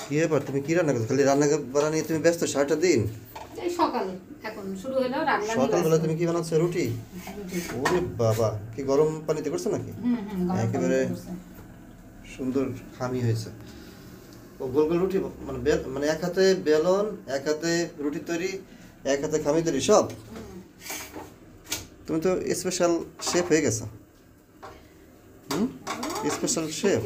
কি ব্যাপার, তুমি কি রান্না করছো? খালি রান্না বাড়া নিয়ে তুমি ব্যস্ত সারাটা দিন। এই সকাল এখন শুরু হলো রান্না। সকালবেলা তুমি কি বানাচ্ছো? রুটি? ওরে বাবা, কি গরম পানিতে করছো নাকি? একেবারে সুন্দর খামি হয়েছে। ও গোল গোল রুটি, মানে মানে এক হাতে বেলন, এক হাতে রুটি তৈরি, এক হাতে খামি তৈরি সব। তুমি তো স্পেশাল শেফ হয়ে গেছো। Special chef.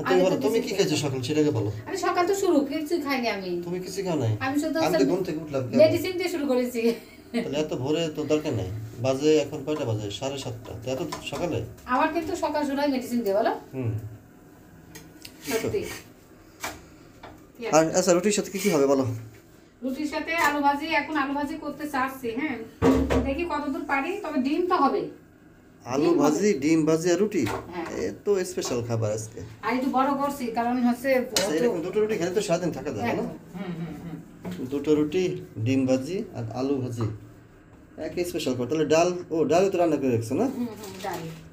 তুমি বলো, তুমি কি খেয়েছো সকাল, সেটাকে বলো। আমি সকাল তো শুরু কিছু খাইনি আমি। তুমি কিছু খাও নাই? আমি শুধু আমি তো ঘুম থেকে উঠলাম। মেডিসিন দিয়ে শুরু করেছি। তাহলে এত ভোরে তো দরকার নাই। বাজে এখন কয়টা বাজে? 7:30। তো এত সকালে? আমার কিন্তু সকাল শুরু হয় মেডিসিন দিয়ে, বলো। সত্যি। আর আচ্ছা, রুটির সাথে কি কি হবে বলো? রুটির সাথে আলু ভাজি, এখন আলু ভাজি করতে চাচ্ছি, হ্যাঁ দেখি কতদূর পারি, তবে ডিম তো হবে। আলু ভাজি, ডিম ভাজি আর রুটি, এত স্পেশাল খাবার আজকে। আর একটু বড় করছি কারণ হচ্ছে এরকম দুটো রুটি খেলে তো সারাদিন থাকা যাবে না। দুটো রুটি, ডিম ভাজি আর আলু ভাজি, একই স্পেশাল করে। তাহলে ডাল, ও ডালও তো রান্না করে রাখছো না?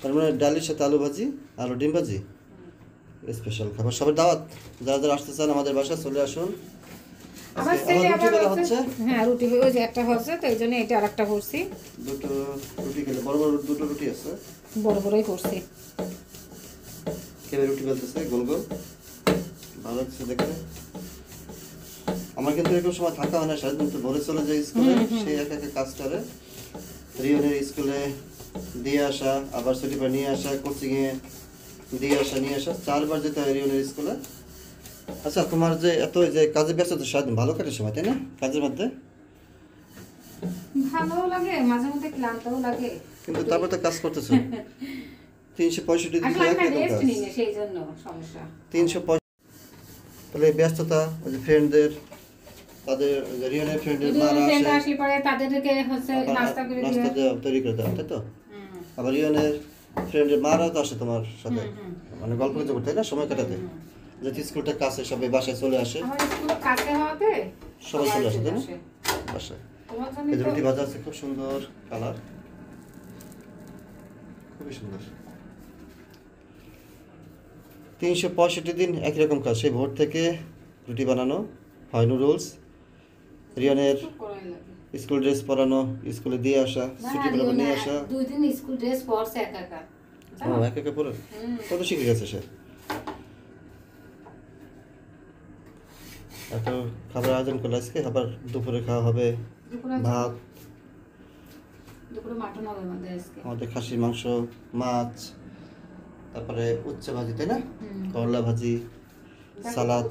তার মানে ডালের সাথে আলু ভাজি আর ডিম ভাজি স্পেশাল খাবার। সবাই দাওয়াত, যারা যারা আসতে চান আমাদের বাসায় চলে আসুন। আমার ছেলে আবার হচ্ছে, হ্যাঁ রুটি ওই যে একটা হচ্ছে, তো এই জন্য এটা আরেকটা করছি। দুটো রুটি খেলে, বড় বড় দুটো রুটি আছে, বড় বড়ই করছি। কেবে রুটি বেলতেছে গোল গোল, ভালো লাগছে দেখতে। আমার কিন্তু এরকম সময় থাকা হয় না, সারাদিন তো ভোরে চলে যায় স্কুলে, সেই একা একা কাজ করে। রিয়নের স্কুলে দিয়ে আসা, আবার ছুটি পর নিয়ে আসা, কোচিংয়ে দিয়ে আসা নিয়ে আসা, 4বার যেতে হয় রিয়নের স্কুলে। আচ্ছা, তোমার যে এত যে কাজে ব্যস্ত, তো সারাদিন ভালো কাটে সময়, তাই না? কাজের মধ্যে ভালোও লাগে, মাঝে মধ্যে ক্লান্তও লাগে, কিন্তু তারপর তো কাজ করতেছো। 365 দিন সেই জন্য সমস্যা। 365। তাহলে ব্যস্ততা, ওই যে ফ্রেন্ডদের, তাদের রিয়নের ফ্রেন্ডের মারা আসলে পরে তাদেরকে হচ্ছে নাস্তা করে তৈরি করে দেওয়া, তাই তো? আবার রিয়নের ফ্রেন্ডের মারা তো আসে তোমার সাথে, মানে গল্প করতে করতে, তাই না? সময় কাটাতে। যেহেতু স্কুলটা কাছে, সবাই বাসায় চলে আসে, সবাই চলে আসে, তাই না? বাসায় এই রুটি ভাজা আছে, খুব সুন্দর কালার, খুবই সুন্দর। 365 দিন একই রকম কাজ, সেই ভোর থেকে রুটি বানানো হয়, নুডলস, রিয়নের স্কুল ড্রেস পরানো, স্কুলে দিয়ে আসা, ছুটি করে নিয়ে আসা। 2 দিন স্কুল ড্রেস পরছে একা একা। ও একা একা পরে কত শিখে গেছে সে। এত খাবার আয়োজন করলে আজকে। আবার দুপুরে খাওয়া হবে ভাত, দুপুরে মাটন হবে আমাদের খাসির মাংস, মাছ, তারপরে উচ্ছে ভাজি, তাই না? করলা ভাজি, সালাদ,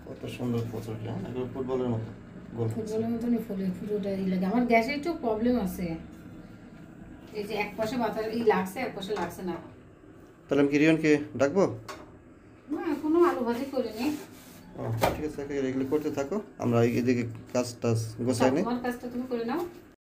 কত সুন্দর পচড়ি, একদম ফুটবলের মতো গোল। ফুটবলের মতনই ফুলে ফুটোটা লাগে। আমার গ্যাসের একটু প্রবলেম আছে, এই যে এক পাশে বাতাস লাগছে, এক পাশে লাগছে না। তাহলে আমি কি রিয়নকে ডাকবো? না, এখনো আলু ভাজি করিনি। ঠিক আছে, এগুলো করতে থাকো, আমরা এদিকে কাজ টাজ গোছাই নিই। তোমার কাজটা তুমি করে নাও।